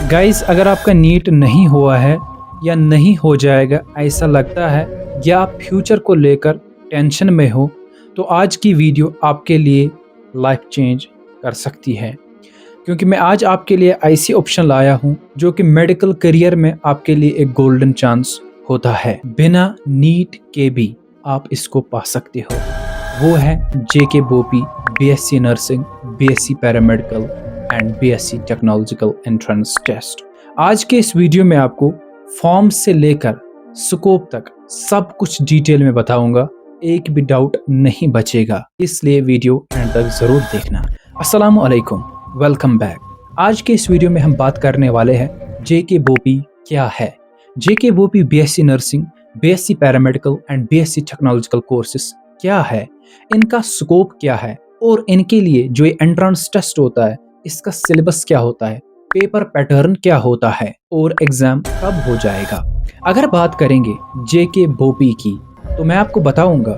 Guys, अगर आपका NEET नहीं हुआ है या नहीं हो जाएगा ऐसा लगता है या आप फ्यूचर को लेकर टेंशन में हो, तो आज की वीडियो आपके लिए लाइफ चेंज कर सकती है। क्योंकि मैं आज आपके लिए ऐसी ऑप्शन लाया हूँ जो कि मेडिकल करियर में आपके लिए एक गोल्डन चांस होता है। बिना नीट के भी आप इसको पा सकते हो। वो है JK BOPEE BSc nursing, BSc paramedical and BSc technological entrance test. आज के इस वीडियो में आपको फॉर्म से लेकर स्कोप तक सब कुछ डिटेल में बताऊंगा, एक भी डाउट नहीं बचेगा, इसलिए वीडियो एंड तक जरूर देखना। अस्सलाम वालेकुम, वेलकम बैक। आज के इस वीडियो में हम बात करने वाले हैं जेके बोपी क्या है। JK BOPEE BSc nursing, BSc paramedical and BSc technological courses क्या है, इनका स्कोप क्या है और इनके लिए जो ये एंट्रेंस टेस्ट होता है इसका सिलेबस क्या होता है, पेपर पैटर्न क्या होता है और एग्जाम कब हो जाएगा। अगर बात करेंगे जेके बोपी की तो मैं आपको बताऊंगा,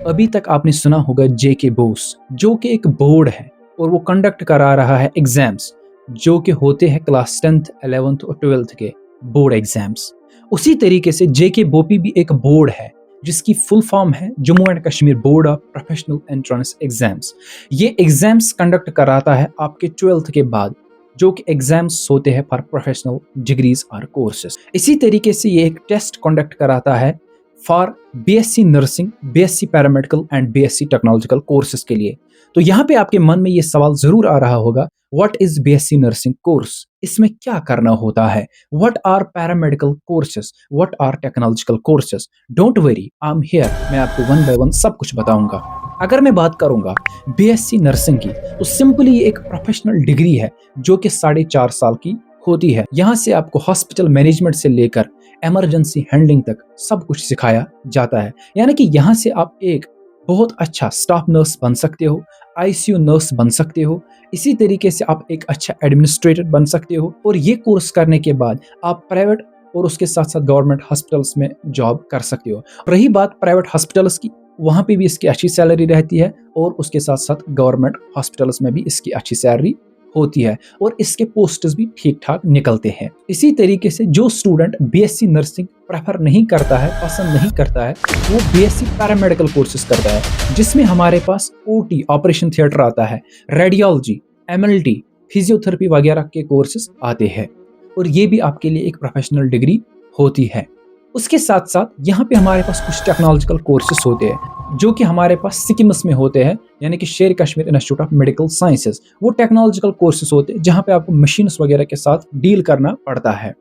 अभी तक आपने सुना होगा जेके बोस, जो कि एक बोर्ड है और वो कंडक्ट करा रहा है एग्जाम्स जो कि होते हैं क्लास 10th, 11th और 12th के बोर्ड एग्जाम्स। उसी तरीके से जेके बोपी भी एक बोर्ड है जिसकी फुल फॉर्म है Jammu and Kashmir board of professional entrance exams. ये एग्जाम्स कंडक्ट कराता है आपके 12th के बाद, जो कि एग्जाम्स होते हैं फॉर प्रोफेशनल डिग्रीज और कोर्सेज। इसी तरीके से ये एक टेस्ट कंडक्ट कराता है for BSc nursing, BSc paramedical and BSc technological courses के लिए। तो यहाँ पे आपके मन में ये सवाल जरूर आ रहा होगा, what is BSc nursing course, इसमें क्या करना होता है, what are paramedical courses, what are technological courses. Don't worry, I am here, मैं आपको वन बाय वन सब कुछ बताऊंगा। अगर मैं बात करूंगा बीएससी नर्सिंग की, तो सिंपली ये एक प्रोफेशनल डिग्री है जो कि 4.5 साल की होती है। यहाँ से आपको हॉस्पिटल मैनेजमेंट से लेकर इमरजेंसी हैंडलिंग तक सब कुछ सिखाया जाता है। यानी कि यहाँ से आप एक बहुत अच्छा स्टाफ नर्स बन सकते हो, आईसीयू नर्स बन सकते हो, इसी तरीके से आप एक अच्छा एडमिनिस्ट्रेटर बन सकते हो। और ये कोर्स करने के बाद आप प्राइवेट और उसके साथ साथ गवर्नमेंट हॉस्पिटल्स में जॉब कर सकते हो। रही बात प्राइवेट हॉस्पिटल्स की, वहाँ पे भी इसकी अच्छी सैलरी रहती है और उसके साथ साथ गवर्नमेंट हॉस्पिटल्स में भी इसकी अच्छी सैलरी होती है और इसके पोस्ट्स भी ठीक ठाक निकलते हैं। इसी तरीके से जो स्टूडेंट बीएससी नर्सिंग प्रेफर नहीं करता है, पसंद नहीं करता है, वो बीएससी पैरामेडिकल कोर्सेज करता है, जिसमें हमारे पास ओटी ऑपरेशन थिएटर आता है, रेडियोलॉजी, एमएलटी, फिजियोथेरेपी वगैरह के कोर्सेज आते हैं और ये भी आपके लिए एक प्रोफेशनल डिग्री होती है। उसके साथ साथ यहाँ पे हमारे पास कुछ टेक्नोलॉजिकल कोर्सेज होते हैं जो कि हमारे पास सिक्किम्स में होते हैं, यानी कि शेर Kashmir institute of medical sciences. वो टेक्नोलॉजिकल कोर्सेज होते हैं जहाँ पे आपको मशीन्स वगैरह के साथ डील करना पड़ता है।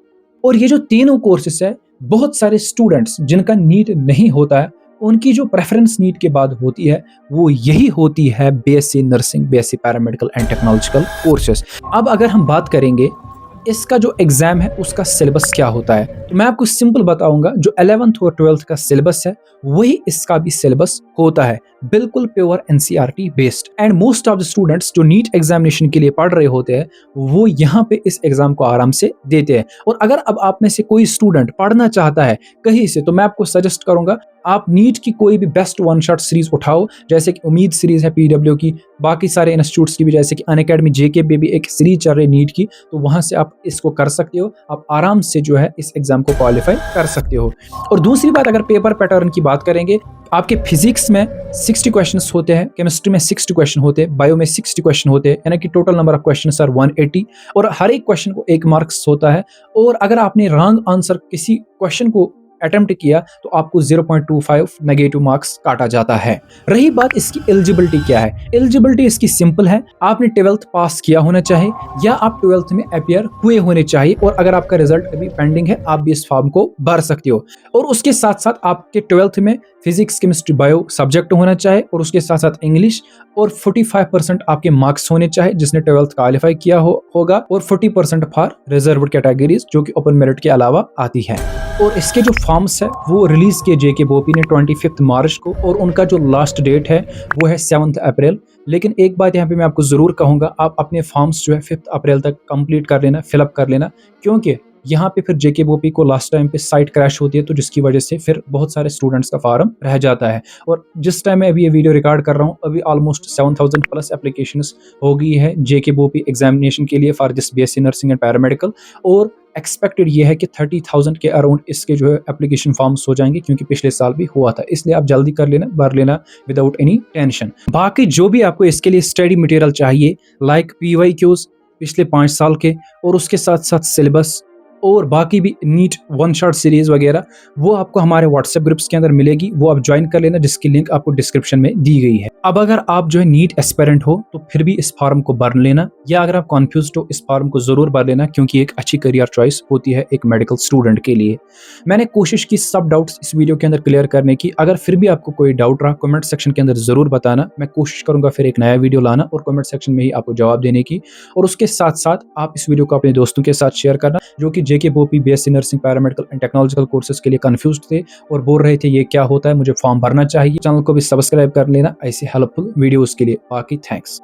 और ये जो तीनों कोर्सेज है, बहुत सारे स्टूडेंट्स जिनका नीट नहीं होता है, उनकी जो प्रेफरेंस नीट के बाद होती है वो यही होती है BSc nursing, BSc paramedical and technological courses. अब अगर हम बात करेंगे इसका जो एग्जाम है उसका सिलेबस क्या होता है, तो मैं आपको सिंपल बताऊंगा, जो 11th और 12th का सिलेबस है वही इसका भी सिलेबस होता है, बिल्कुल pure NCERT based. And most of the students जो नीट एग्जामिनेशन के लिए पढ़ रहे होते हैं वो यहाँ पे इस एग्जाम को आराम से देते हैं। और अगर अब आप में से कोई स्टूडेंट पढ़ना चाहता है कहीं से, तो मैं आपको सजेस्ट करूंगा आप नीट की कोई भी बेस्ट वन शॉट सीरीज उठाओ, जैसे कि उम्मीद सीरीज है पीडब्ल्यू की, बाकी सारे इंस्टीट्यूट्स की भी, जैसे कि अनअकैडमी जेके पे भी एक सीरीज चल रही नीट की, तो वहां से आप इसको कर सकते हो। आप आराम से जो है इस एग्जाम को क्वालिफाई कर सकते हो। और दूसरी बात, अगर पेपर पैटर्न की बात करेंगे, आपके फिजिक्स में 60 क्वेश्चंस होते हैं, केमिस्ट्री में 60 क्वेश्चन होते हैं, बायो में 60 क्वेश्चन होते हैं, यानी कि total number of questions are 180 और हर एक क्वेश्चन को 1 मार्क्स होता है। और अगर आपने रॉन्ग आंसर किसी क्वेश्चन को अटेम्प्ट किया तो आपको 0.25 नेगेटिव मार्क्स काटा जाता है। रही बात इसकी एलिजिबिलिटी क्या है, एलिजिबिलिटी इसकी सिंपल है, आपने 12th पास किया होना चाहिए या आप 12th में अपीयर हुए होने चाहिए। और अगर आपका रिजल्ट अभी पेंडिंग है, आप भी इस फॉर्म को भर सकते हो। और उसके साथ साथ आपके 12th में फिजिक्स, केमिस्ट्री, बायो सब्जेक्ट होना चाहिए और उसके साथ साथ इंग्लिश, और 45% आपके मार्क्स होने चाहिए जिसने 12th क्वालिफाई किया होगा, और 40% फॉर रिजर्व्ड कैटेगरीज जो कि ओपन मेरिट के अलावा आती है। और इसके जो फॉर्म्स है वो रिलीज किए जेके बोपी ने 25 मार्च को, और उनका जो लास्ट डेट है वो है 7 अप्रैल। लेकिन एक बात यहाँ पे मैं आपको जरूर कहूंगा, आप अपने फॉर्म्स जो है 5 अप्रैल तक कंप्लीट कर लेना, फिलअप कर लेना, क्योंकि यहाँ पे फिर JKBOP को लास्ट टाइम पे साइट क्रैश होती है, तो जिसकी वजह से फिर बहुत सारे स्टूडेंट्स का फार्म रह जाता है। और जिस टाइम मैं अभी ये वीडियो रिकॉर्ड कर रहा हूँ, अभी ऑलमोस्ट 7000 प्लस एप्लीकेशंस हो गई है JKBOP एग्जामिनेशन के लिए for this BSc nursing and paramedical. और एक्सपेक्टेड ये है कि 30,000 के अराउंड इसके जो है एप्लीकेशन फॉर्म्स हो जाएंगे, क्योंकि पिछले साल भी हुआ था। इसलिए आप जल्दी कर लेना, भर लेना विदाउट एनी टेंशन। बाकी जो भी आपको इसके लिए स्टडी मटेरियल चाहिए, लाइक PYQs पिछले 5 साल के, और उसके साथ साथ सिलेबस और बाकी भी नीट वन शॉट सीरीज वगैरह, वो आपको हमारे व्हाट्सएप ग्रुप्स के अंदर मिलेगी। वो आप ज्वाइन कर लेना, जिसकी लिंक आपको डिस्क्रिप्शन में दी गई है। अब अगर आप जो है नीट एस्पिरेंट हो तो फिर भी इस फॉर्म को भर लेना, या अगर आप कॉन्फ्यूज हो इस फॉर्म को जरूर भर लेना, क्योंकि एक अच्छी करियर चॉइस होती है एक मेडिकल स्टूडेंट के लिए। मैंने कोशिश की सब डाउट्स इस वीडियो के अंदर क्लियर करने की। अगर फिर भी आपको कोई डाउट रहा, कमेंट सेक्शन के अंदर जरूर बताना। मैं कोशिश करूंगा फिर एक नया वीडियो लाना और कमेंट सेक्शन में ही आपको जवाब देने की। और उसके साथ साथ आप इस वीडियो को अपने दोस्तों के साथ शेयर करना, जो कि JKBOP BSc nursing paramedical and technological courses के लिए कंफ्यूज थे और बोल रहे थे ये क्या होता है, मुझे फॉर्म भरना चाहिए। चैनल को भी सब्सक्राइब कर लेना ऐसे हेल्पफुल वीडियोस के लिए। बाकी थैंक्स।